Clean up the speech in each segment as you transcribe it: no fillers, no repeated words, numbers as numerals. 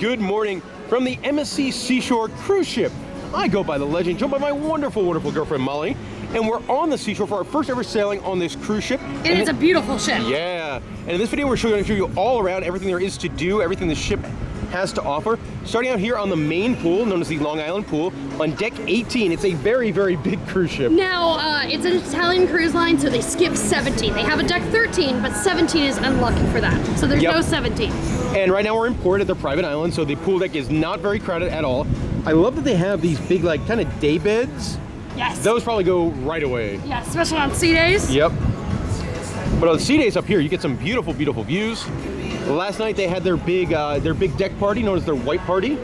good morning from the MSC Seashore cruise ship. I go by the legend, joined by my wonderful, wonderful girlfriend Molly, and we're on the seashore for our first ever sailing on this cruise ship. And it's a beautiful ship. Yeah, and in this video we're going to show you all around everything there is to do, everything the ship has to offer. Starting out here on the main pool, known as the Long Island Pool, on deck 18. It's a very, very big cruise ship. Now, it's an Italian cruise line, so they skip 17. They have a deck 13, but 17 is unlucky for that. So there's no 17. And right now we're in port at the private island, so the pool deck is not very crowded at all. I love that they have these big, like, kind of day beds. Yes. Those probably go right away. Yeah, especially on sea days. Yep. But on sea days up here, you get some beautiful, beautiful views. Last night they had their big deck party, known as their white party,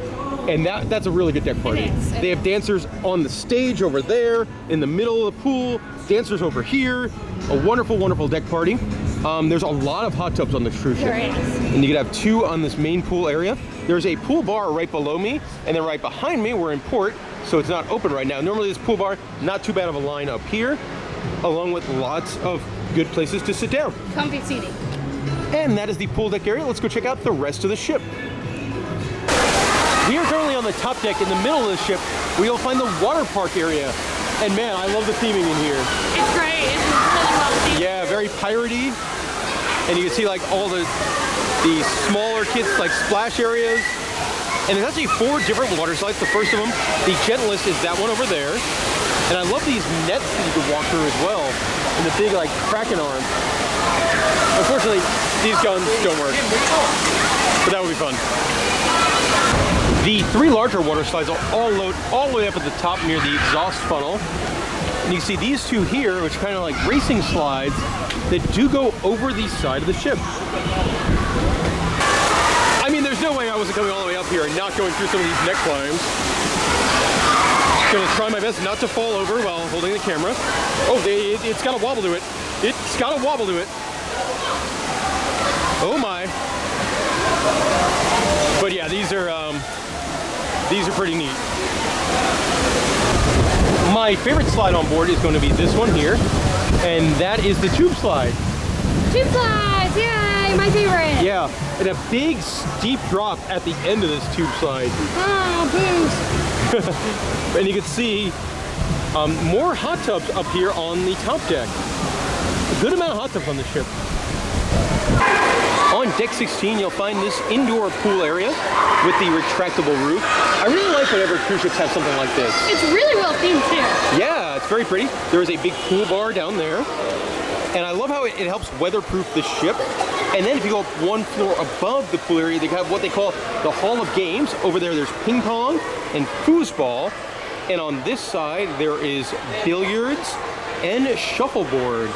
and that's a really good deck party. It is. They have dancers on the stage over there, in the middle of the pool, dancers over here. A wonderful, wonderful deck party. There's a lot of hot tubs on this cruise ship. There is. And you can have 2 on this main pool area. There's a pool bar right below me, and then right behind me, we're in port, so it's not open right now. Normally this pool bar, not too bad of a line up here, along with lots of good places to sit down. Comfy seating. And that is the pool deck area. Let's go check out the rest of the ship. We are currently on the top deck. In the middle of the ship, where you'll find the water park area. And man, I love the theming in here. It's great. It's really well themed. Yeah, very piratey. And you can see like all the smaller kids like splash areas. And there's actually 4 different water slides. The first of them, the gentlest, is that one over there. And I love these nets that you can walk through as well. And the big like Kraken arm. Unfortunately, these guns don't work, but that would be fun. The 3 larger water slides are all load all the way up at the top near the exhaust funnel. And you see these 2 here, which are kind of like racing slides that do go over the side of the ship. I mean, there's no way I wasn't coming all the way up here and not going through some of these neck climbs. Gonna try my best not to fall over while holding the camera. Oh, it's got a wobble to it. It's got a wobble to it. Oh my. But yeah, these are pretty neat. My favorite slide on board is going to be this one here, and that is the tube slide. Tube slides, yay, my favorite. Yeah, and a big steep drop at the end of this tube slide. Oh, boost. And you can see more hot tubs up here on the top deck. A good amount of hot tubs on the ship. On deck 16, you'll find this indoor pool area with the retractable roof. I really like whenever cruise ships have something like this. It's really well themed too. Yeah, it's very pretty. There is a big pool bar down there. And I love how it helps weatherproof the ship. And then if you go up 1 floor above the pool area, they have what they call the Hall of Games. Over there's ping pong and foosball. And on this side, there is billiards and shuffleboard.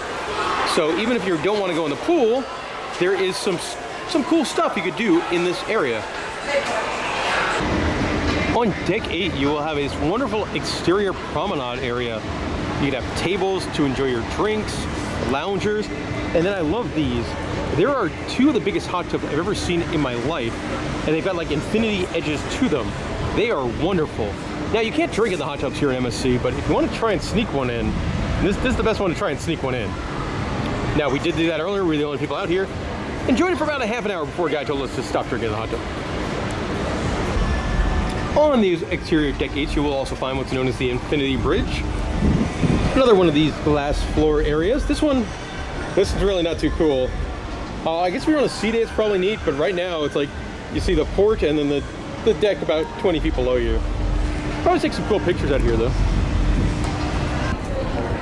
So even if you don't want to go in the pool, there is some cool stuff you could do in this area. On deck 8, you will have this wonderful exterior promenade area. You can have tables to enjoy your drinks, loungers, and then I love these. There are 2 of the biggest hot tubs I've ever seen in my life, and they've got like infinity edges to them. They are wonderful. Now you can't drink in the hot tubs here in MSC, but if you want to try and sneak one in, this is the best one to try and sneak one in. Now, we did do that earlier. We were the only people out here. Enjoyed it for about a half an hour before a guy told us to stop drinking in the hot tub. On these exterior deck 8s, you will also find what's known as the Infinity Bridge. Another one of these glass floor areas. This is really not too cool. I guess if you're on a sea day, it's probably neat, but right now it's like you see the port and then the deck about 20 feet below you. Probably take some cool pictures out here, though.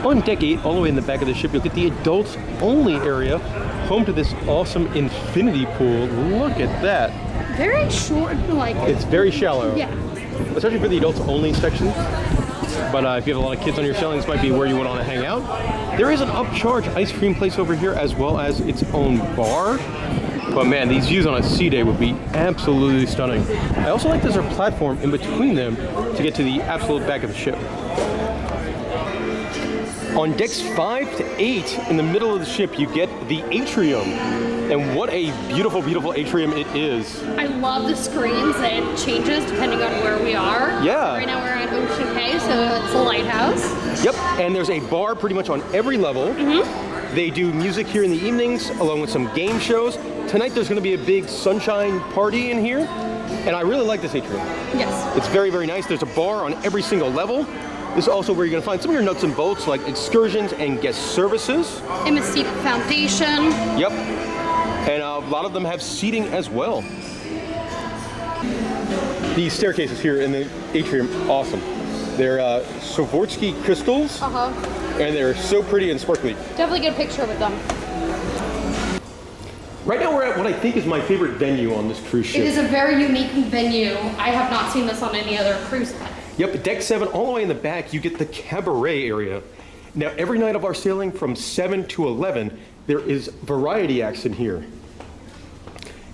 On deck 8, all the way in the back of the ship, you'll get the adults only area, home to this awesome infinity pool. Look at that. Very short, like. It's very shallow. Yeah. Especially for the adults only section. But if you have a lot of kids on your sailing, this might be where you would want to hang out. There is an upcharge ice cream place over here, as well as its own bar. But man, these views on a sea day would be absolutely stunning. I also like there's a platform in between them to get to the absolute back of the ship. On decks 5 to 8, in the middle of the ship, you get the atrium. And what a beautiful, beautiful atrium it is. I love the screens that it changes depending on where we are. Yeah. Right now we're at Ocean Cay, so it's a lighthouse. Yep, and there's a bar pretty much on every level. They do music here in the evenings, along with some game shows. Tonight there's going to be a big sunshine party in here. And I really like this atrium. Yes. It's very, very nice. There's a bar on every single level. This is also where you're gonna find some of your nuts and bolts like excursions and guest services. MSC Foundation. Yep. And a lot of them have seating as well. These staircases here in the atrium, awesome. They're Swarovski crystals, and they're so pretty and sparkly. Definitely get a picture with them. Right now we're at what I think is my favorite venue on this cruise ship. It is a very unique venue. I have not seen this on any other cruise line. Yep, deck 7, all the way in the back, you get the cabaret area. Now, every night of our sailing from 7 to 11, there is variety acts in here.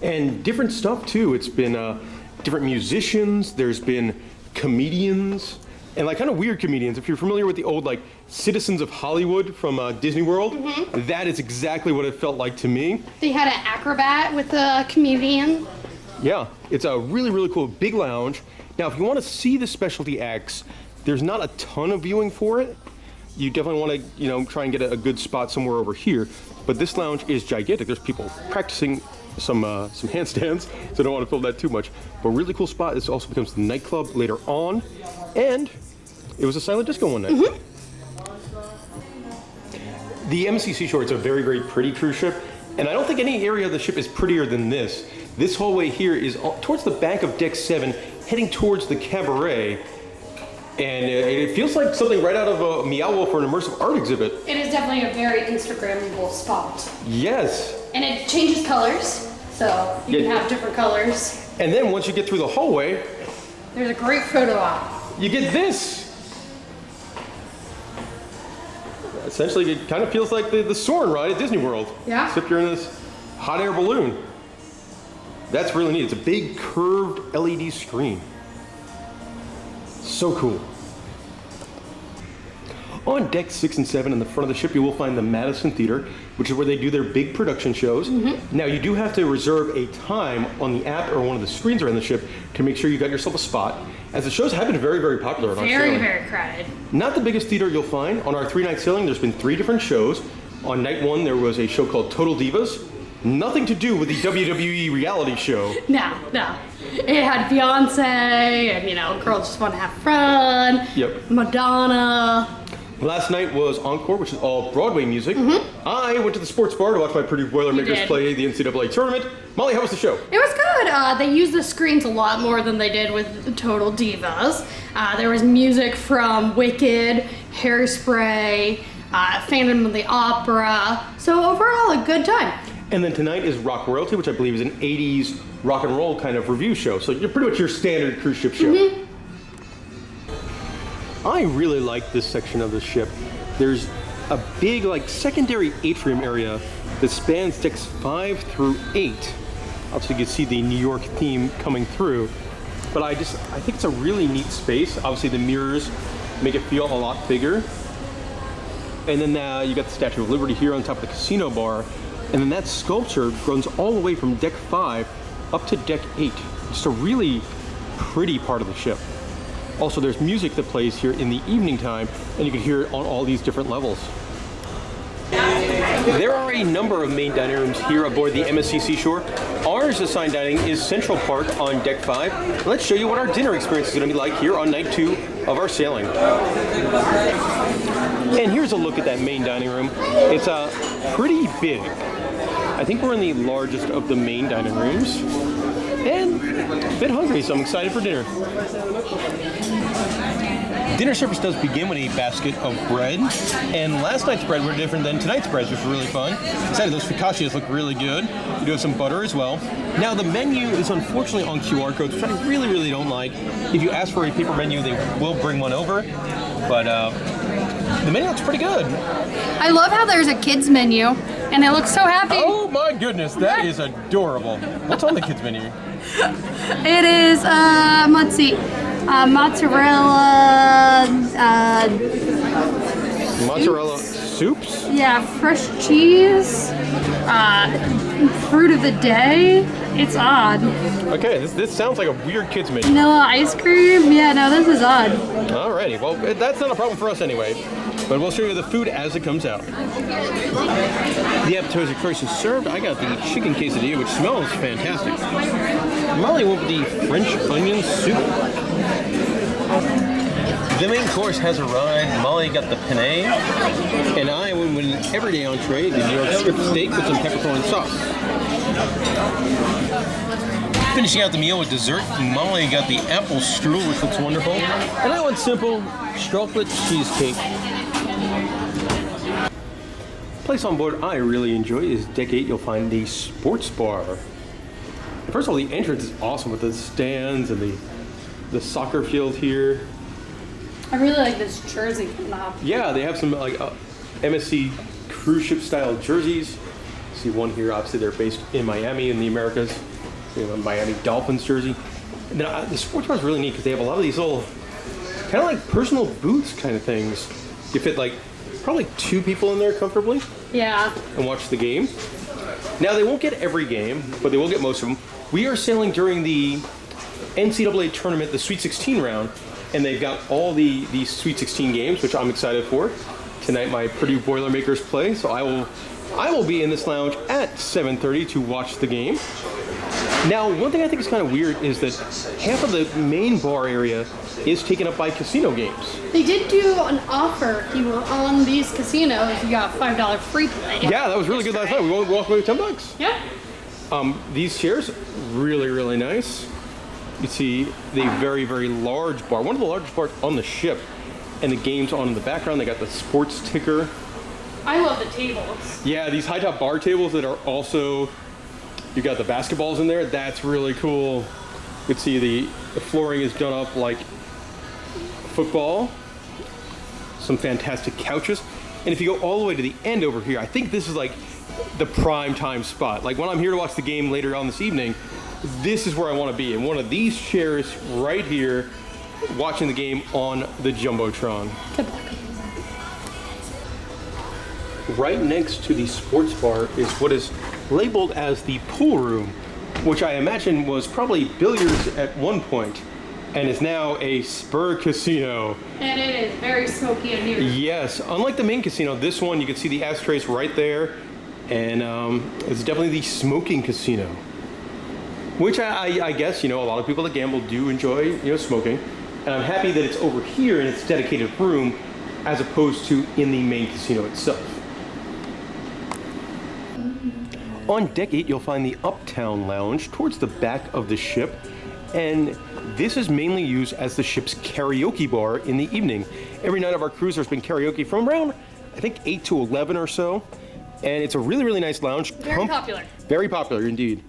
And different stuff too. It's been different musicians, there's been comedians, and like kind of weird comedians. If you're familiar with the old like Citizens of Hollywood from Disney World, that is exactly what it felt like to me. They had an acrobat with a comedian. Yeah, it's a really, really cool big lounge. Now, if you want to see the specialty acts, there's not a ton of viewing for it. You definitely want to, you know, try and get a good spot somewhere over here. But this lounge is gigantic. There's people practicing some handstands, so I don't want to film that too much. But really cool spot. This also becomes the nightclub later on, and it was a silent disco one night. The MSC Seashore is a very, very pretty cruise ship, and I don't think any area of the ship is prettier than this. This hallway here is towards the back of deck 7, heading towards the cabaret, and it feels like something right out of a Meow Wolf or an immersive art exhibit. It is definitely a very Instagrammable spot. Yes. And it changes colors, so you can have different colors. And then once you get through the hallway, there's a great photo op. You get this. Essentially, it kind of feels like the Soarin' ride at Disney World. Yeah. Except you're in this hot air balloon. That's really neat. It's a big curved LED screen. So cool. On deck 6 and 7 in the front of the ship, you will find the Madison Theater, which is where they do their big production shows. Now, you do have to reserve a time on the app or one of the screens around the ship to make sure you got yourself a spot, as the shows have been very, very popular on our sailing. Very crowded. Not the biggest theater you'll find. On our 3-night sailing, there's been 3 different shows. On night 1, there was a show called Total Divas. Nothing to do with the WWE reality show. No. It had Beyonce and, you know, girls just want to have fun. Yep. Madonna. Last night was Encore, which is all Broadway music. I went to the sports bar to watch my Purdue Boilermakers play the NCAA tournament. Molly, how was the show? It was good. They used the screens a lot more than they did with Total Divas. There was music from Wicked, Hairspray, Phantom of the Opera. So overall, a good time. And then tonight is Rock Royalty, which I believe is an 80s rock and roll kind of review show. So you're pretty much your standard cruise ship show. I really like this section of the ship. There's a big like secondary atrium area that spans decks 5 through 8. Obviously you can see the New York theme coming through. But I think it's a really neat space. Obviously the mirrors make it feel a lot bigger. And then you got the Statue of Liberty here on top of the casino bar. And then that sculpture runs all the way from deck 5 up to deck 8. Just a really pretty part of the ship. Also, there's music that plays here in the evening time, and you can hear it on all these different levels. There are a number of main dining rooms here aboard the MSC Seashore. Ours assigned dining is Central Park on deck 5. Let's show you what our dinner experience is going to be like here on night 2 of our sailing. And here's a look at that main dining room. It's pretty big. I think we're in the largest of the main dining rooms. And a bit hungry, so I'm excited for dinner. Dinner service does begin with a basket of bread, and last night's bread were different than tonight's bread, which was really fun. Excited, those focaccias look really good. We do have some butter as well. Now the menu is unfortunately on QR codes, which I really, really don't like. If you ask for a paper menu, they will bring one over, but the menu looks pretty good. I love how there's a kids menu, and it looks so happy. Oh my goodness, that is adorable. What's on the kids menu? It is, let's see, mozzarella, mozzarella soups? Yeah, fresh cheese, fruit of the day. It's odd. Okay, this sounds like a weird kids menu. Vanilla ice cream? Yeah, no, this is odd. Alrighty, well, that's not a problem for us anyway. But we'll show you the food as it comes out. The appetizer first is served. I got the chicken quesadilla, which smells fantastic. Molly went with the French onion soup. The main course has arrived. Molly got the penne, and I went with an everyday entree, the New York strip steak with some peppercorn sauce. Finishing out the meal with dessert, Molly got the apple strudel, which looks wonderful, and I went simple, chocolate cheesecake. Place on board I really enjoy is deck 8. You'll find the sports bar. First of all, the entrance is awesome with the stands and the soccer field here. I really like this jersey coming up. Yeah, they have some like MSC cruise ship style jerseys. See one here, obviously they're based in Miami in the Americas. They have a Miami Dolphins jersey. Now the sports bar is really neat because they have a lot of these little kind of like personal booths kind of things. You fit like probably 2 people in there comfortably. Yeah. And watch the game. Now they won't get every game, but they will get most of them. We are sailing during the NCAA tournament, the Sweet 16 round, and they've got all the Sweet 16 games, which I'm excited for. Tonight my Purdue Boilermakers play, so I will be in this lounge at 7:30 to watch the game. Now, one thing I think is kind of weird is that half of the main bar area is taken up by casino games. They did do an offer. If you were on these casinos, you got $5 free play. Yeah, that was really good last night. We walked away with $10. Yep. These chairs, really, really nice. You see the very, very large bar, one of the largest bars on the ship, and the games on in the background. They got the sports ticker. I love the tables. Yeah, these high top bar tables that are also, you got the basketballs in there. That's really cool. You can see the flooring is done up like football. Some fantastic couches. And if you go all the way to the end over here, I think this is like the prime time spot. Like when I'm here to watch the game later on this evening, this is where I want to be, in one of these chairs right here, watching the game on the Jumbotron. Good luck. Right next to the sports bar is what is labeled as the pool room, which I imagine was probably billiards at one point and is now a Spur casino. And it is very smoky in here. Yes, unlike the main casino, this one you can see the ashtrays right there, and it's definitely the smoking casino. Which I guess, a lot of people that gamble do enjoy, smoking. And I'm happy that it's over here in its dedicated room as opposed to in the main casino itself. On deck 8, you'll find the Uptown Lounge towards the back of the ship. And this is mainly used as the ship's karaoke bar in the evening. Every night of our cruise, there's been karaoke from around, I think, 8 to 11 or so. And it's a really, really nice lounge. Very popular. Very popular indeed.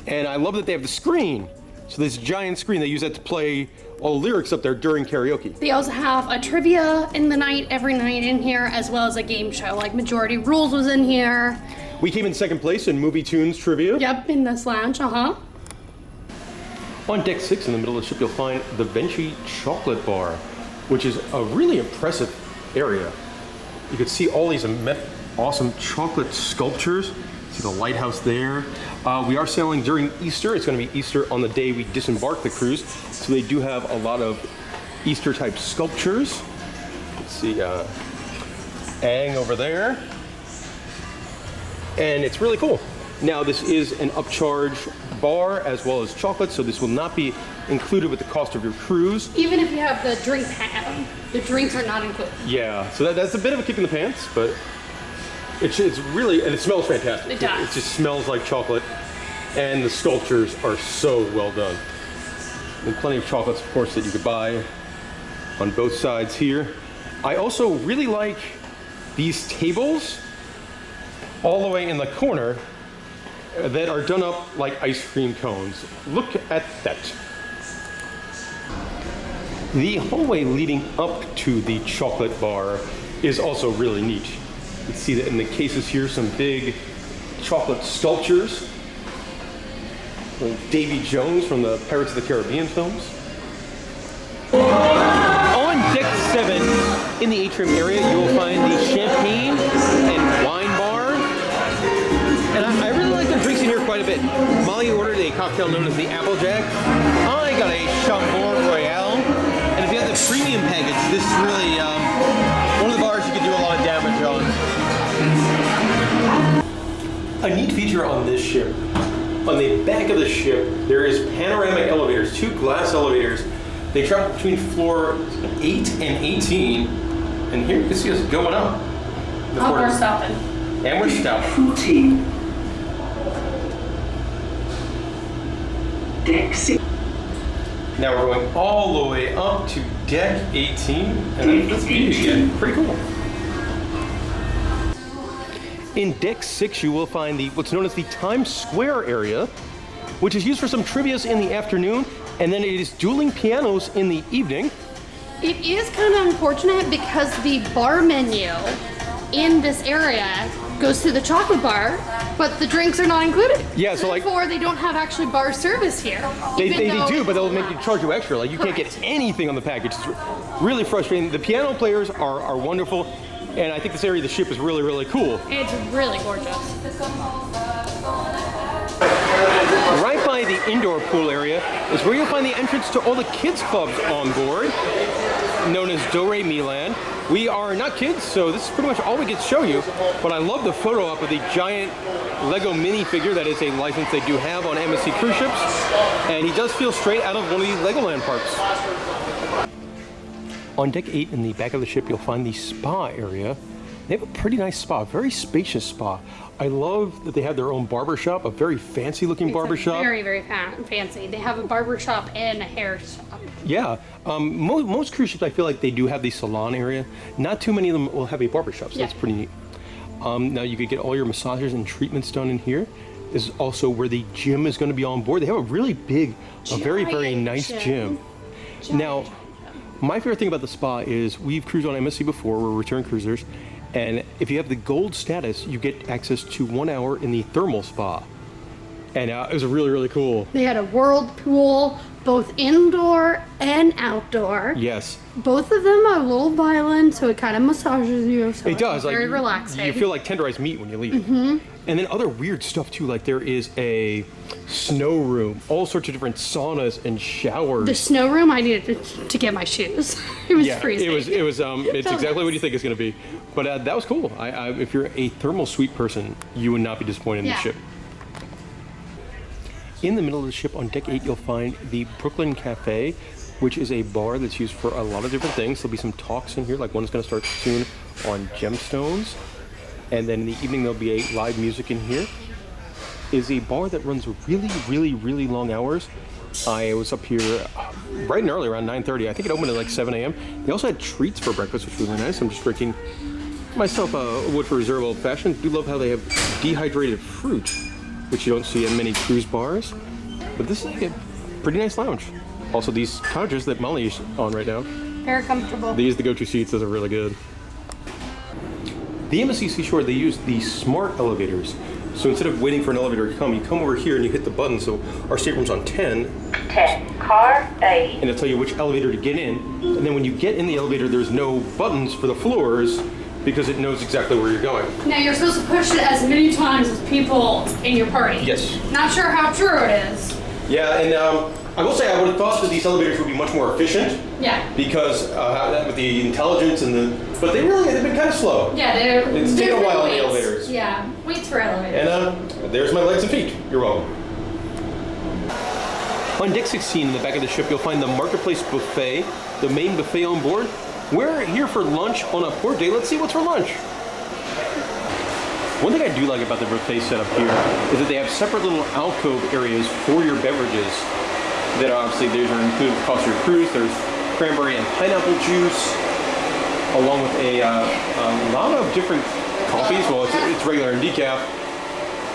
And I love that they have the screen. So this giant screen, they use that to play all the lyrics up there during karaoke. They also have a trivia in the night, every night in here, as well as a game show. Like Majority Rules was in here. We came in second place in Movie Tunes trivia. Yep, in this lounge, On deck 6 in the middle of the ship, you'll find the Vinci Chocolate Bar, which is a really impressive area. You can see all these awesome chocolate sculptures. See the lighthouse there. We are sailing during Easter. It's going to be Easter on the day we disembark the cruise. So they do have a lot of Easter type sculptures. Let's see, Aang over there. And it's really cool. Now this is an upcharge bar as well as chocolate, so this will not be included with the cost of your cruise. Even if you have the drink pan, the drinks are not included. Yeah, so that's a bit of a kick in the pants, but it's really, and it smells fantastic. It does. It just smells like chocolate, and the sculptures are so well done. And plenty of chocolates, of course, that you could buy on both sides here. I also really like these tables all the way in the corner that are done up like ice cream cones. Look at that. The hallway leading up to the chocolate bar is also really neat. You can see that in the cases here, some big chocolate sculptures. Like Davy Jones from the Pirates of the Caribbean films. On deck 7, in the atrium area, you will find the champagne and wine bar. And I really like the drinks in here quite a bit. Molly ordered a cocktail known as the Applejack. I got a Chambord Royale. And if you have the premium package, this is really one of the bars you can do A neat feature on this ship, on the back of the ship, there is panoramic elevators, 2 glass elevators. They travel between floor 8 and 18, and here you can see us going up. We're stopping. And we're stopping. 14. Deck 6. Now we're going all the way up to deck 18, and that's view again. Pretty cool. In deck 6, you will find what's known as the Times Square area, which is used for some trivias in the afternoon, and then it is dueling pianos in the evening. It is kind of unfortunate because the bar menu in this area goes to the chocolate bar, but the drinks are not included. Yeah, so like... Therefore, they don't have actually bar service here. They do, but they'll make you charge you extra. Like, you can't get anything on the package. It's really frustrating. The piano players are wonderful, and I think this area of the ship is really, really cool. It's really gorgeous. Right by the indoor pool area is where you'll find the entrance to all the kids clubs on board, known as Do Re Mi Land. We are not kids, so this is pretty much all we get to show you, but I love the photo op of the giant Lego minifigure. That is a license they do have on MSC cruise ships, and he does feel straight out of one of these Legoland parks. On deck 8 in the back of the ship, you'll find the spa area. They have a pretty nice spa, very spacious spa. I love that they have their own barber shop, a very fancy looking barber shop. Very, very fancy. They have a barber shop and a hair shop. Yeah, most cruise ships I feel like they do have the salon area. Not too many of them will have a barber shop, so that's pretty neat. Now you could get all your massages and treatments done in here. This is also where the gym is going to be on board. They have a really big, a very, very nice gym. Now, my favorite thing about the spa is we've cruised on MSC before, we're return cruisers, and if you have the gold status, you get access to 1 hour in the thermal spa. And it was really, really cool. They had a whirlpool, both indoor and outdoor. Yes. Both of them are a little violent, so it kind of massages you. So it does. Very like, relaxing. You feel like tenderized meat when you leave. Mm-hmm. And then other weird stuff too, like there is a snow room, all sorts of different saunas and showers. The snow room, I needed to get my shoes. It was freezing. It's exactly what you think it's going to be. But that was cool. If you're a thermal suite person, you would not be disappointed in the ship. In the middle of the ship on deck 8, you'll find the Brooklyn Cafe, which is a bar that's used for a lot of different things. There'll be some talks in here, like one's going to start soon on gemstones. And then in the evening, there'll be a live music in here. Is a bar that runs really, really, really long hours. I was up here bright and early, around 9:30. I think it opened at like 7 a.m. They also had treats for breakfast, which was really nice. I'm just drinking myself a Woodford Reserve Old Fashioned. I do love how they have dehydrated fruit, which you don't see in many cruise bars. But this is like a pretty nice lounge. Also, these couches that Molly is on right now. Very comfortable. These, the go-to seats, those are really good. The MSC Seashore, they use the smart elevators. So instead of waiting for an elevator to come, you come over here and you hit the button. So our stateroom's on 10. 10. Car 8. And it'll tell you which elevator to get in. And then when you get in the elevator, there's no buttons for the floors because it knows exactly where you're going. Now you're supposed to push it as many times as people in your party. Yes. Not sure how true it is. Yeah, and I will say I would have thought that these elevators would be much more efficient. Yeah. Because with the intelligence and but they've been kind of slow. Yeah, it's taken a while in the elevators. Yeah, waits for elevators. And there's my legs and feet. You're welcome. On deck 16 in the back of the ship, you'll find the Marketplace Buffet, the main buffet on board. We're here for lunch on a port day. Let's see what's for lunch. One thing I do like about the buffet setup here is that they have separate little alcove areas for your beverages that obviously these are included with the cost of your cruise. There's cranberry and pineapple juice, along with a lot of different coffees. Well, it's regular and decaf,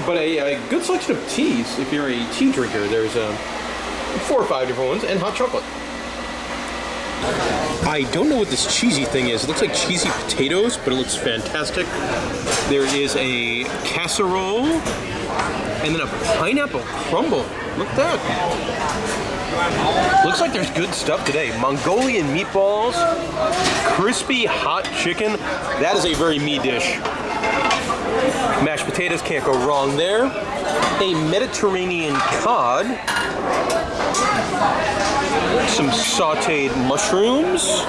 but a good selection of teas. If you're a tea drinker, there's 4 or 5 different ones, and hot chocolate. I don't know what this cheesy thing is. It looks like cheesy potatoes, but it looks fantastic. There is a casserole, and then a pineapple crumble. Look at that. Looks like there's good stuff today. Mongolian meatballs, crispy hot chicken. That is a very me dish. Mashed potatoes, can't go wrong there. A Mediterranean cod. Some sauteed mushrooms.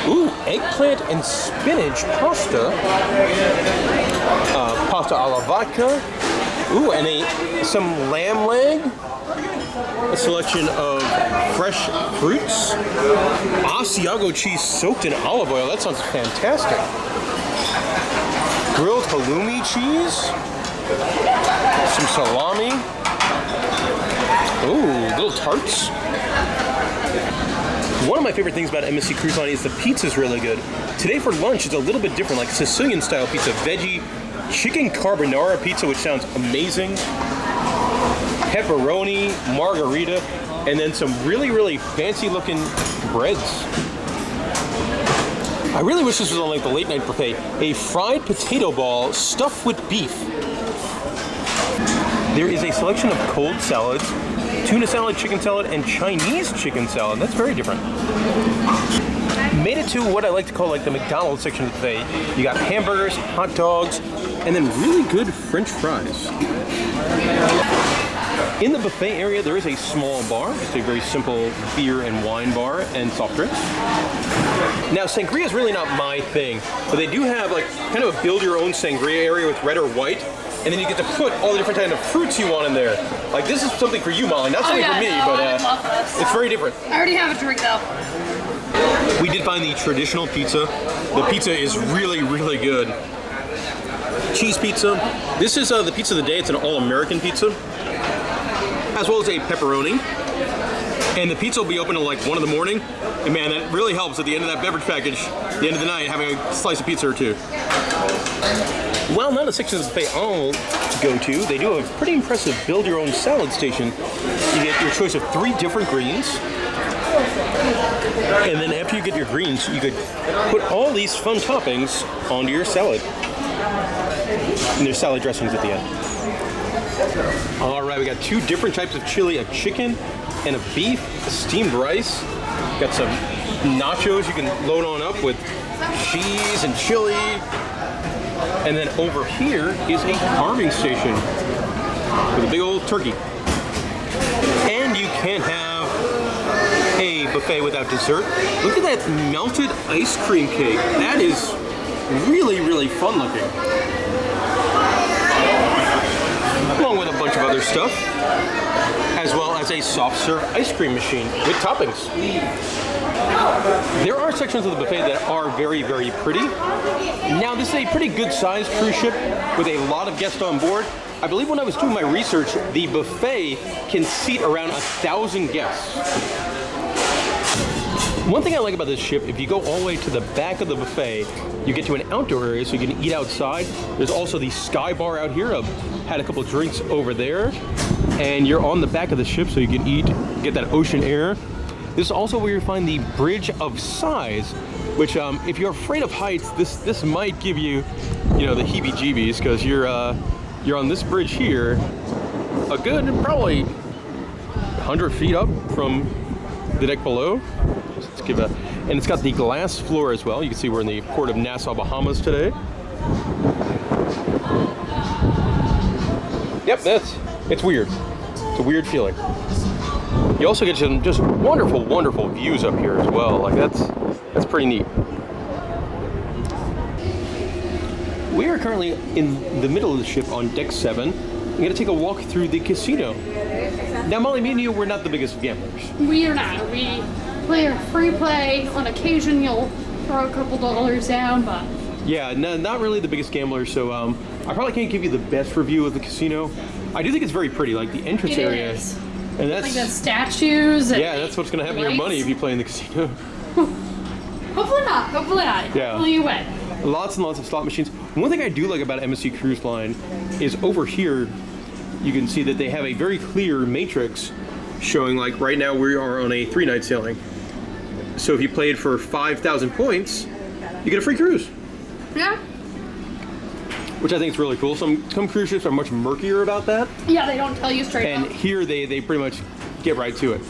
Ooh, eggplant and spinach pasta. Pasta alla vodka. Ooh, and some lamb leg. A selection of fresh fruits. Asiago cheese soaked in olive oil. That sounds fantastic. Grilled halloumi cheese. Some salami. Ooh, little tarts. One of my favorite things about MSC Cruise Line is the pizza's really good. Today for lunch it's a little bit different, like Sicilian style pizza, veggie, chicken carbonara pizza, which sounds amazing. Pepperoni, margarita, and then some really, really fancy looking breads. I really wish this was on like the late night buffet. A fried potato ball stuffed with beef. There is a selection of cold salads, tuna salad, chicken salad, and Chinese chicken salad. That's very different. Made it to what I like to call like the McDonald's section of the buffet. You got hamburgers, hot dogs, and then really good French fries. In the buffet area, there is a small bar, just a very simple beer and wine bar and soft drinks. Now, sangria is really not my thing, but they do have like kind of a build your own sangria area with red or white, and then you get to put all the different kind of fruits you want in there. Like this is something for you, Molly, not something for me, but I love this. it's very different. I already have a drink though. We did find the traditional pizza. The pizza is really, really good. Cheese pizza. This is the pizza of the day. It's an all-American pizza, as well as a pepperoni. And the pizza will be open till like 1 in the morning. And man, that really helps at the end of that beverage package, at the end of the night, having a slice of pizza or two. Well, not a section of the buffet I'll go to. They do a pretty impressive build your own salad station. You get your choice of 3 different greens. And then after you get your greens, you could put all these fun toppings onto your salad. And there's salad dressings at the end. All right, we got 2 different types of chili, a chicken and a beef, steamed rice. Got some nachos you can load on up with cheese and chili. And then over here is a carving station with a big old turkey. And you can't have a buffet without dessert. Look at that melted ice cream cake. That is really, really fun looking. Along with a bunch of other stuff, as well as a soft serve ice cream machine with toppings. There are sections of the buffet that are very, very pretty. Now, this is a pretty good sized cruise ship with a lot of guests on board. I believe when I was doing my research, the buffet can seat around 1,000 guests. One thing I like about this ship, if you go all the way to the back of the buffet, you get to an outdoor area so you can eat outside. There's also the sky bar out here. I've had a couple drinks over there. And you're on the back of the ship so you can eat, get that ocean air. This is also where you find the Bridge of Sighs, which if you're afraid of heights, this might give you, you know, the heebie-jeebies, because you're on this bridge here, a good probably 100 feet up from the deck below. Let's give and it's got the glass floor as well. You can see we're in the port of Nassau, Bahamas today. Yep, it's weird. It's a weird feeling. You also get some just wonderful, wonderful views up here as well. Like that's pretty neat. We are currently in the middle of the ship on deck 7. We're going to take a walk through the casino. Now, Molly, me and you, we're not the biggest gamblers. We are not. We play a free play. On occasion, you'll throw a couple dollars down, but... Yeah, no, not really the biggest gambler, so I probably can't give you the best review of the casino. I do think it's very pretty, like the entrance area. Is. And that's... Like the statues and yeah, that's what's going to happen to your money if you play in the casino. Hopefully not. Hopefully not. Yeah. Hopefully you win. Lots and lots of slot machines. One thing I do like about MSC Cruise Line is over here, you can see that they have a very clear matrix showing, like right now we are on a 3-night sailing. So if you played for 5,000 points, you get a free cruise. Yeah. Which I think is really cool. Some cruise ships are much murkier about that. Yeah, they don't tell you straight And up. here they pretty much get right to it.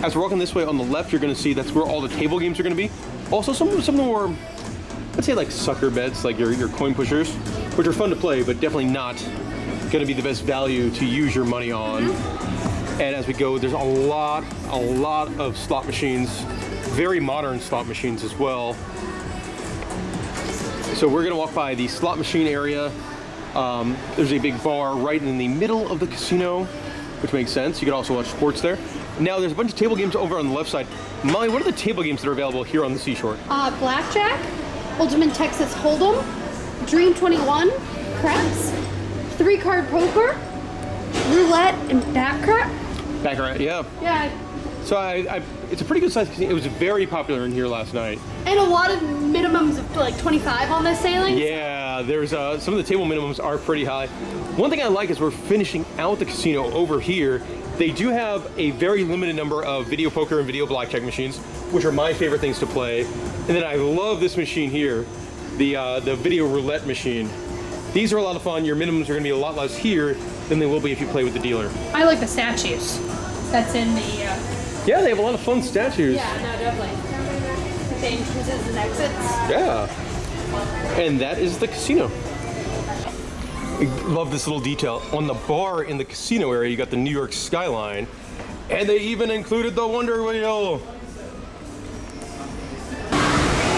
As we're walking this way on the left, you're going to see that's where all the table games are going to be. Also, some of the more, let's say like sucker bets, like your coin pushers, which are fun to play, but definitely not going to be the best value to use your money on. Mm-hmm. And as we go, there's a lot of slot machines, very modern slot machines as well. So we're going to walk by the slot machine area. There's a big bar right in the middle of the casino, which makes sense. You can also watch sports there. Now there's a bunch of table games over on the left side. Molly, what are the table games that are available here on the Seashore? Blackjack, Ultimate Texas Hold'em, Dream 21, craps, 3-card poker, roulette, and baccarat. Baccarat, yeah. Yeah. So it's a pretty good size casino. It was very popular in here last night. And a lot of minimums of like 25 on this sailing. Yeah, there's some of the table minimums are pretty high. One thing I like is we're finishing out the casino over here. They do have a very limited number of video poker and video blackjack machines, which are my favorite things to play. And then I love this machine here, the video roulette machine. These are a lot of fun. Your minimums are going to be a lot less here than they will be if you play with the dealer. I like the statues. That's in the. Yeah, they have a lot of fun statues. Yeah, no, definitely. The entrances and exits. Yeah. And that is the casino. I love this little detail. On the bar in the casino area, you got the New York skyline, and they even included the Wonder Wheel.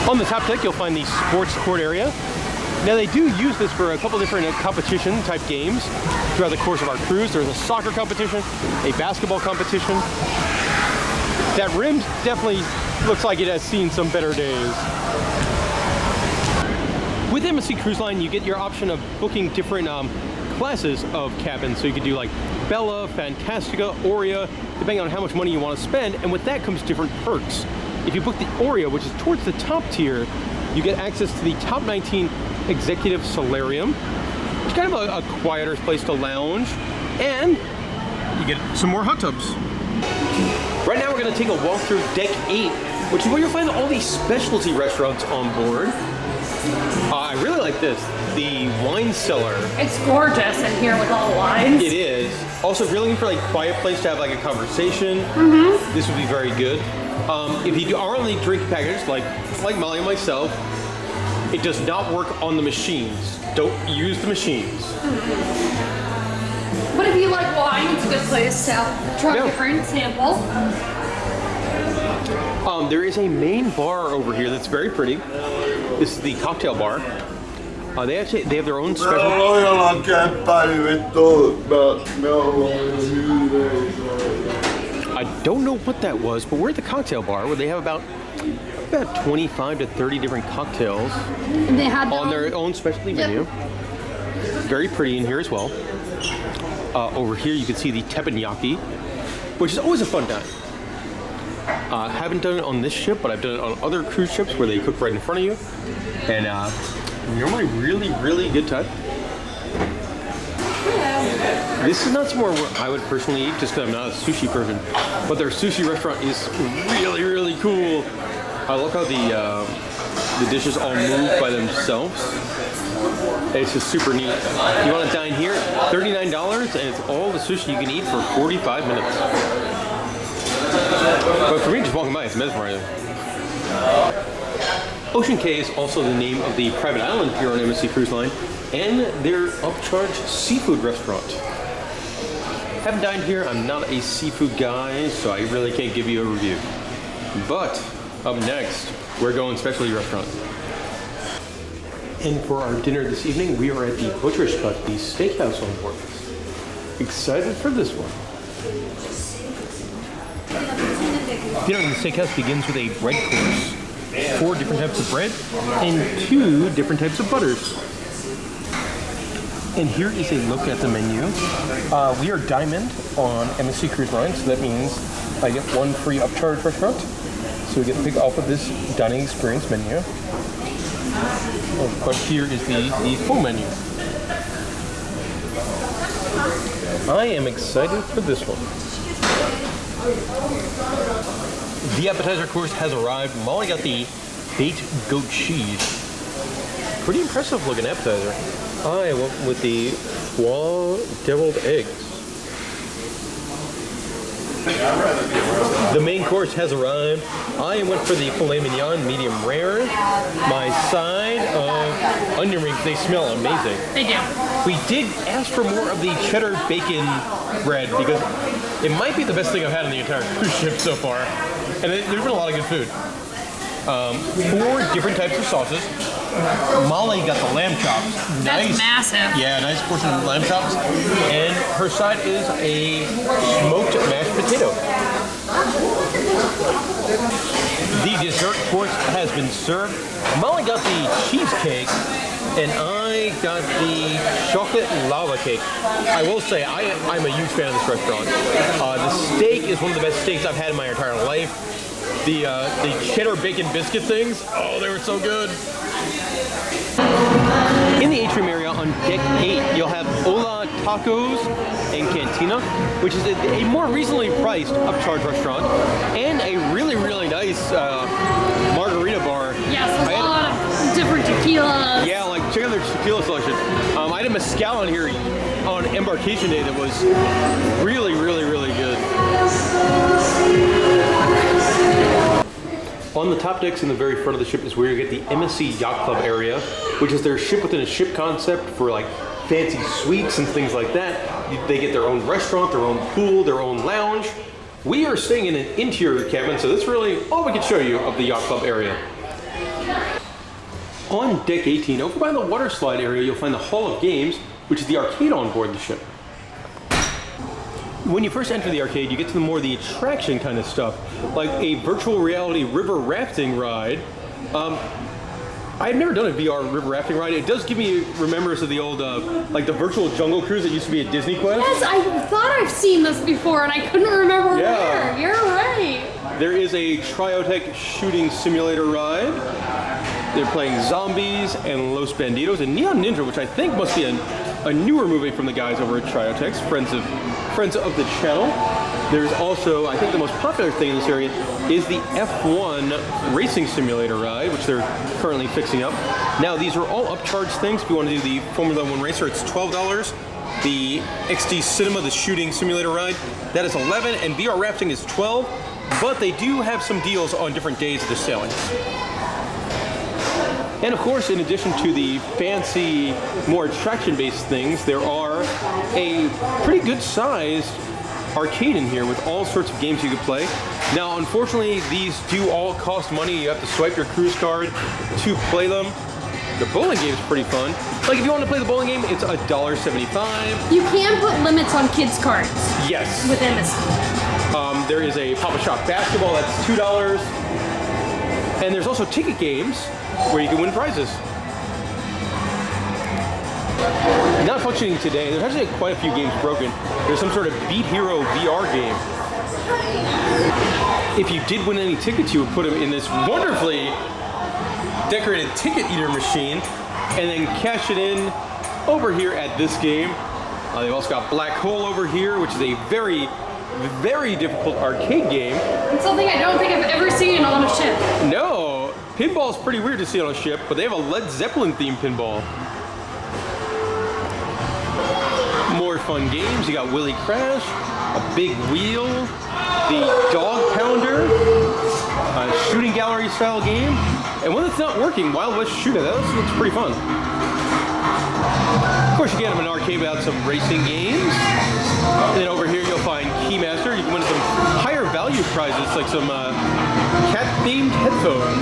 On the top deck, you'll find the sports court area. Now they do use this for a couple different competition type games throughout the course of our cruise. There's a soccer competition, a basketball competition. That rim definitely looks like it has seen some better days. With MSC Cruise Line, you get your option of booking different classes of cabins. So you could do like Bella, Fantastica, Aurea, depending on how much money you want to spend. And with that comes different perks. If you book the Aurea, which is towards the top tier, you get access to the top 19 Executive Solarium, which is kind of a quieter place to lounge, and you get some more hot tubs. Right now we're going to take a walk through Deck 8, which is where you'll find all these specialty restaurants on board. I really like this, the wine cellar. It's gorgeous in here with all the wines. It is. Also, if you're looking for like a quiet place to have like a conversation, this would be very good. If you are on the drink package, like Molly and myself, it does not work on the machines. Don't use the machines. But if you like wine, it's a good place to try different sample. There is a main bar over here that's very pretty. This is the cocktail bar. They have their own special. I don't know what that was, but we're at the cocktail bar where they have about 25 to 30 different cocktails And they had on their own specialty menu. Very pretty in here as well. Over here you can see the teppanyaki, which is always a fun time. Haven't done it on this ship, but I've done it on other cruise ships where they cook right in front of you. And normally really, really good time. This is not somewhere where I would personally eat just because I'm not a sushi person, but their sushi restaurant is really, really cool. I love how the dishes all move by themselves. It's just super neat. You want to dine here, $39, and it's all the sushi you can eat for 45 minutes. But for me, just walking by, it's mesmerizing. Ocean Cay is also the name of the private island here on MSC Cruise Line, and their upcharge seafood restaurant. Haven't dined here, I'm not a seafood guy, so I really can't give you a review. But up next, we're going specialty restaurant. And for our dinner this evening, we are at the Butcher's Cut, the steakhouse on board. Excited for this one. Dinner in the steakhouse begins with a bread course, 4 different types of bread, and 2 different types of butters. And here is a look at the menu. We are Diamond on MSC Cruise Line, so that means I get 1 free upcharge restaurant. So we get to pick off of this dining experience menu. But here is the full menu. I am excited for this one. The appetizer course has arrived. Molly got the baked goat cheese. Pretty impressive looking appetizer. I went with the foie deviled eggs. The main course has arrived. I went for the filet mignon, medium rare. My side of onion rings, they smell amazing. They do. We did ask for more of the cheddar bacon bread because it might be the best thing I've had on the entire cruise ship so far. And there's been a lot of good food. 4 different types of sauces. Molly got the lamb chops. That's massive. Yeah, nice portion of lamb chops. And her side is a smoked mashed potato. The dessert course has been served. Molly got the cheesecake, and I got the chocolate lava cake. I will say, I'm a huge fan of this restaurant. The steak is one of the best steaks I've had in my entire life. The cheddar bacon biscuit things, oh, they were so good. In the atrium area on deck 8, you'll have Hola Tacos and Cantina, which is a more reasonably priced upcharge restaurant, and a really, really nice margarita bar. Yes, a lot of different tequilas. Yeah, like check out their tequila selection. I had a mezcal on here on embarkation day that was really, really, really good. On the top decks in the very front of the ship is where you get the MSC Yacht Club area, which is their ship within a ship concept for like fancy suites and things like that. They get their own restaurant, their own pool, their own lounge. We are staying in an interior cabin, so that's really all we can show you of the Yacht Club area. On deck 18, over by the water slide area, you'll find the Hall of Games, which is the arcade on board the ship. When you first enter the arcade, you get to the the attraction kind of stuff, like a virtual reality river rafting ride. I've never done a VR river rafting ride. It does give me remembrance of the old, like the virtual jungle cruise that used to be at Disney Quest. Yes, I thought I've seen this before and I couldn't remember where. You're right. There is a Triotech shooting simulator ride. They're playing Zombies and Los Bandidos and Neon Ninja, which I think must be a newer movie from the guys over at Triotech, friends of the channel. There's also, I think the most popular thing in this area is the F1 racing simulator ride, which they're currently fixing up. Now, these are all upcharge things. If you want to do the Formula 1 racer, it's $12. The XD Cinema, the shooting simulator ride, that is $11, and VR rafting is $12, but they do have some deals on different days of the sailings. And of course, in addition to the fancy, more attraction-based things, there are a pretty good-sized arcade in here with all sorts of games you could play. Now, unfortunately, these do all cost money. You have to swipe your cruise card to play them. The bowling game is pretty fun. Like, if you want to play the bowling game, it's $1.75. You can put limits on kids' cards. Yes. With MSC. There is a Papa Shop basketball, that's $2. And there's also ticket games where you can win prizes. Not functioning today. There's actually quite a few games broken. There's some sort of Beat Hero VR game. If you did win any tickets, you would put them in this wonderfully decorated ticket eater machine and then cash it in over here at this game. They've also got Black Hole over here, which is a very, very difficult arcade game. It's something I don't think I've ever seen on a ship. No, pinball's pretty weird to see on a ship, but they have a Led Zeppelin themed pinball. More fun games. You got Willy Crash, a big wheel, the Dog Pounder, a shooting gallery style game, and one that's not working, Wild West Shooter. That looks pretty fun. Of course, you get them in an arcade without some racing games. And then over here you'll find Keymaster. You can win some higher value prizes like some cat-themed headphones.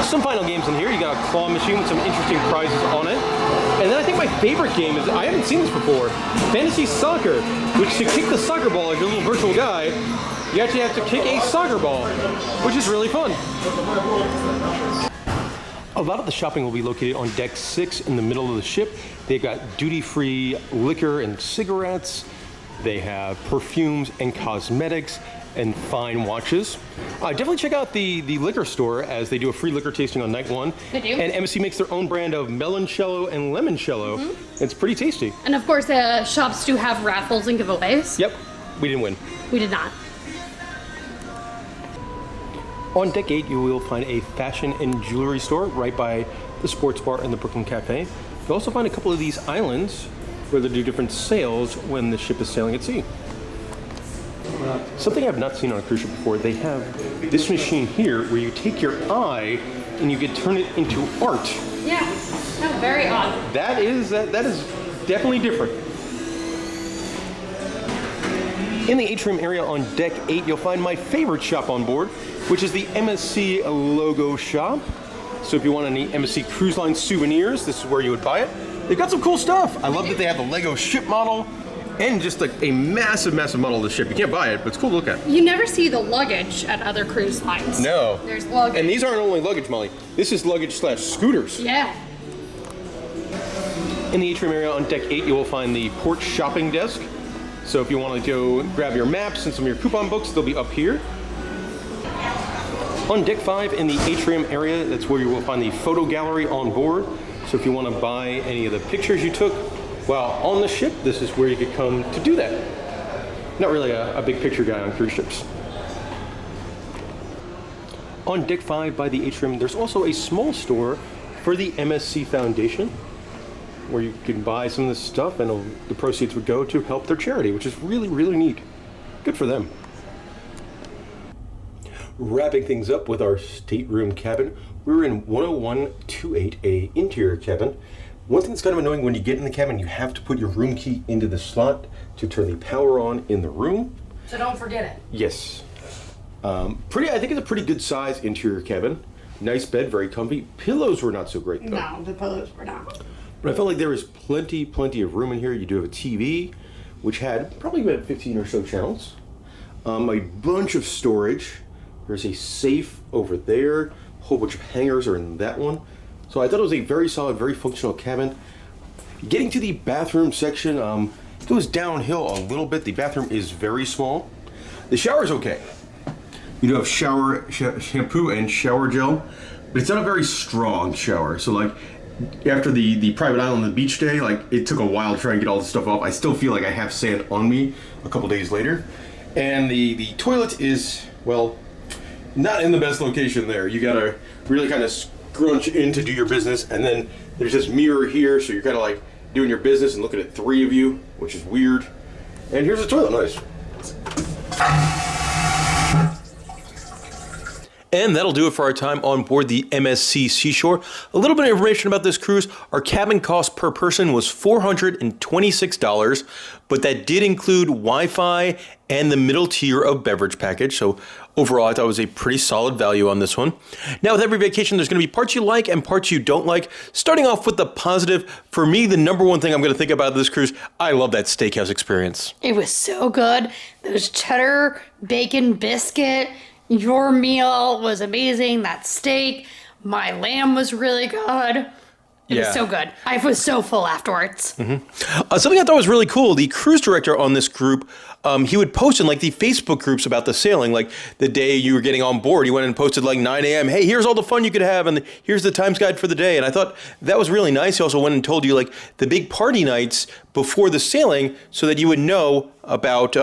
Some final games in here. You got a claw machine with some interesting prizes on it. And then I think my favorite game is, I haven't seen this before, Fantasy Soccer, which to kick the soccer ball as your little virtual guy, you actually have to kick a soccer ball, which is really fun. A lot of the shopping will be located on deck 6 in the middle of the ship. They've got duty-free liquor and cigarettes. They have perfumes and cosmetics and fine watches. Definitely check out the liquor store, as they do a free liquor tasting on night 1. They do. And MSC makes their own brand of meloncello and limoncello. Mm-hmm. It's pretty tasty. And of course, the shops do have raffles and giveaways. Yep, we didn't win. We did not. On deck 8, you will find a fashion and jewelry store right by the sports bar and the Brooklyn Cafe. You'll also find a couple of these islands where they do different sales when the ship is sailing at sea. Something I've not seen on a cruise ship before, they have this machine here where you take your eye and you can turn it into art. Yeah, no, very odd. That is definitely different. In the atrium area on deck 8, you'll find my favorite shop on board, which is the MSC logo shop. So if you want any MSC Cruise Line souvenirs, this is where you would buy it. They've got some cool stuff. I love that they have the Lego ship model and just like a massive, massive model of the ship. You can't buy it, but it's cool to look at. You never see the luggage at other cruise lines. No. There's luggage. And these aren't only luggage, Molly. This is luggage slash scooters. Yeah. In the atrium area on deck 8, you will find the port shopping desk. So if you want to go grab your maps and some of your coupon books, they'll be up here. On deck 5 in the atrium area, that's where you will find the photo gallery on board. So if you want to buy any of the pictures you took while on the ship, this is where you could come to do that. Not really a big picture guy on cruise ships. On deck 5 by the atrium, there's also a small store for the MSC Foundation, where you can buy some of this stuff and the proceeds would go to help their charity, which is really, really neat. Good for them. Wrapping things up with our stateroom cabin, we're in 10128A interior cabin. One thing that's kind of annoying, when you get in the cabin, you have to put your room key into the slot to turn the power on in the room. So don't forget it. Yes. I think it's a pretty good size interior cabin. Nice bed, very comfy. Pillows were not so great though. No, the pillows were not. But I felt like there was plenty of room in here. You do have a TV, which had probably about 15 or so channels. A bunch of storage. There's a safe over there. A whole bunch of hangers are in that one. So I thought it was a very solid, very functional cabin. Getting to the bathroom section, it goes downhill a little bit. The bathroom is very small. The shower is okay. You do have shampoo and shower gel, but it's not a very strong shower. So like, after the private island and the beach day, like it took a while to try and get all this stuff off. I still feel like I have sand on me a couple days later. And the toilet is, well, not in the best location there. You gotta really kind of scrunch in to do your business, and then there's this mirror here, so you're kind of like doing your business and looking at three of you, which is weird. And here's the toilet, nice. And that'll do it for our time on board the MSC Seashore. A little bit of information about this cruise. Our cabin cost per person was $426, but that did include Wi-Fi and the middle tier of beverage package. So overall, I thought it was a pretty solid value on this one. Now, with every vacation, there's going to be parts you like and parts you don't like. Starting off with the positive, for me, the number one thing I'm going to think about this cruise, I love that steakhouse experience. It was so good. Those cheddar bacon biscuit. Your meal was amazing. That steak, my lamb was really good. It was so good. I was so full afterwards. Mm-hmm. Something I thought was really cool, the cruise director on this group, he would post in like the Facebook groups about the sailing, like the day you were getting on board, he went and posted like 9 a.m. Hey, here's all the fun you could have, and here's the times guide for the day. And I thought that was really nice. He also went and told you like the big party nights before the sailing so that you would know about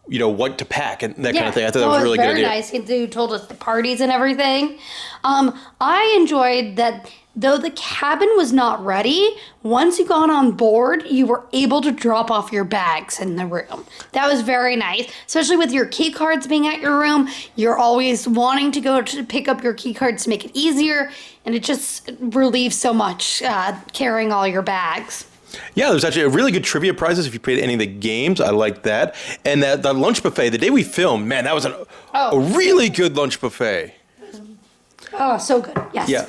what to pack and that kind of thing. I thought that was a really good idea. Very nice. He told us the parties and everything. I enjoyed that though the cabin was not ready, once you got on board, you were able to drop off your bags in the room. That was very nice, especially with your key cards being at your room. You're always wanting to go to pick up your key cards to make it easier, and it just relieves so much carrying all your bags. Yeah, there's actually a really good trivia prizes if you played any of the games. I liked that. And that lunch buffet, the day we filmed, man, that was a really good lunch buffet. Oh, so good. Yes. Yeah.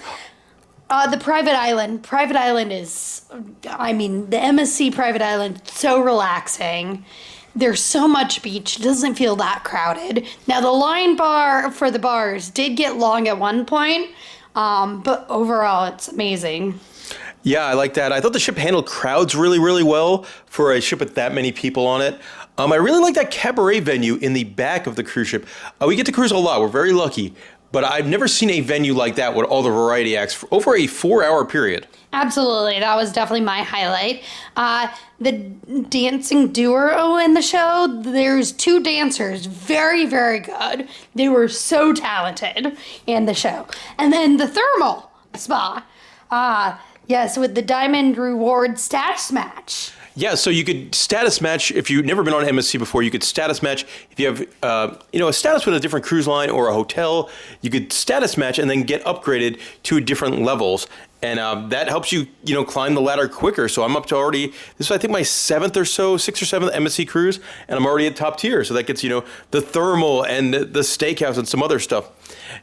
The private island. Private island is, the MSC private island, so relaxing. There's so much beach. It doesn't feel that crowded. Now, the line bar for the bars did get long at one point, but overall, it's amazing. Yeah, I like that. I thought the ship handled crowds really, really well for a ship with that many people on it. I really like that cabaret venue in the back of the cruise ship. We get to cruise a lot. We're very lucky. But I've never seen a venue like that with all the variety acts for over a 4-hour period. Absolutely. That was definitely my highlight. The dancing duo in the show, there's 2 dancers. Very, very good. They were so talented in the show. And then the thermal spa. Yes, with the Diamond Reward status match. Yeah, so you could status match, if you've never been on MSC before, you could status match. If you have, a status with a different cruise line or a hotel, you could status match and then get upgraded to different levels. And that helps you, climb the ladder quicker. So I'm up to already, this is I think my 6th or 7th MSC cruise, and I'm already at top tier. So that gets, the thermal and the steakhouse and some other stuff.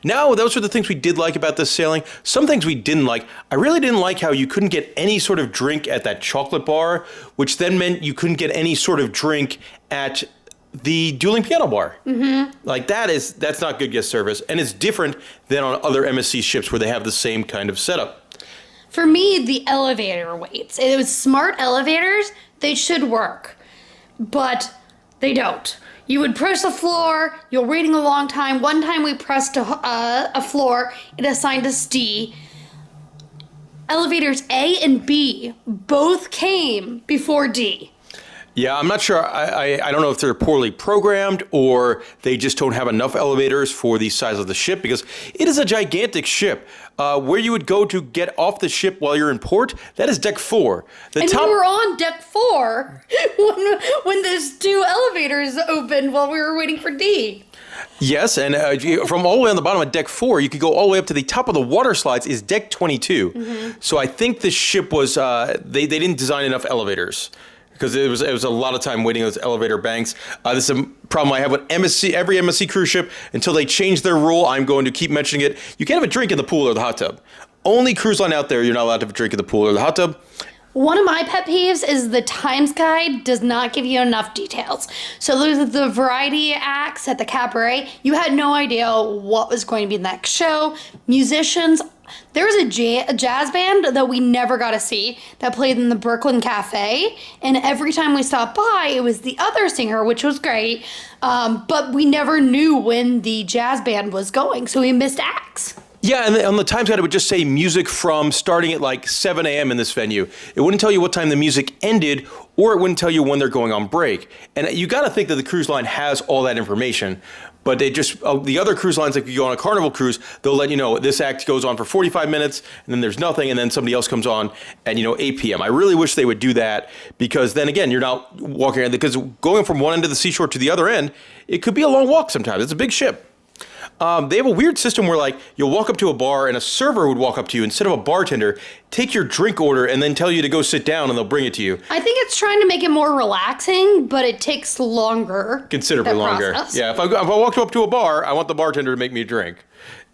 Now, those are the things we did like about this sailing. Some things we didn't like. I really didn't like how you couldn't get any sort of drink at that chocolate bar, which then meant you couldn't get any sort of drink at the dueling piano bar. Mm-hmm. Like that's not good guest service. And it's different than on other MSC ships where they have the same kind of setup. For me, the elevator waits. It was smart elevators. They should work, but they don't. You would press a floor. You're waiting a long time. One time we pressed a floor. It assigned us D. Elevators A and B both came before D. Yeah, I'm not sure. I don't know if they're poorly programmed or they just don't have enough elevators for the size of the ship, because it is a gigantic ship. Where you would go to get off the ship while you're in port, that is deck 4. We were on deck 4 when those 2 elevators opened while we were waiting for D. Yes, and from all the way on the bottom of deck 4, you could go all the way up to the top of the water slides is deck 22. Mm-hmm. So I think the ship was, they didn't design enough elevators, because it was a lot of time waiting those elevator banks. This is a problem I have with every MSC cruise ship. Until they change their rule, I'm going to keep mentioning it. You can't have a drink in the pool or the hot tub. Only cruise line out there, you're not allowed to have a drink in the pool or the hot tub. One of my pet peeves is the times guide does not give you enough details. So there's the variety acts at the cabaret. You had no idea what was going to be the next show. Musicians. There was a jazz band that we never got to see that played in the Brooklyn Cafe. And every time we stopped by, it was the other singer, which was great. But we never knew when the jazz band was going, so we missed acts. Yeah, and on the times guide, it would just say music from starting at like 7 a.m. in this venue. It wouldn't tell you what time the music ended, or it wouldn't tell you when they're going on break. And you got to think that the cruise line has all that information. But they just, the other cruise lines, like you go on a Carnival cruise, they'll let you know this act goes on for 45 minutes, and then there's nothing, and then somebody else comes on at, 8 p.m. I really wish they would do that, because then again, you're not walking around, because going from one end of the seashore to the other end, it could be a long walk sometimes. It's a big ship. They have a weird system where, like, you'll walk up to a bar and a server would walk up to you instead of a bartender, take your drink order, and then tell you to go sit down, and they'll bring it to you. I think it's trying to make it more relaxing, but it takes longer. Considerably longer. Process. Yeah, if I walked up to a bar, I want the bartender to make me a drink.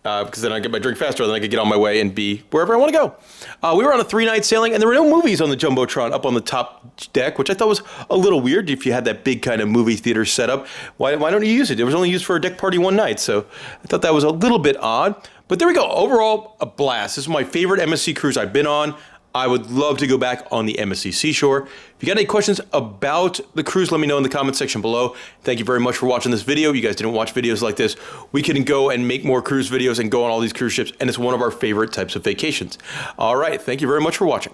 Because then I get my drink faster, then I can get on my way and be wherever I want to go. We were on a 3-night sailing, and there were no movies on the Jumbotron up on the top deck, which I thought was a little weird. If you had that big kind of movie theater setup, why don't you use it? It was only used for a deck party one night, so I thought that was a little bit odd. But there we go. Overall, a blast. This is my favorite MSC cruise I've been on. I would love to go back on the MSC Seashore. If you got any questions about the cruise, let me know in the comment section below. Thank you very much for watching this video. You guys didn't watch videos like this. We can go and make more cruise videos and go on all these cruise ships, and it's one of our favorite types of vacations. All right, thank you very much for watching.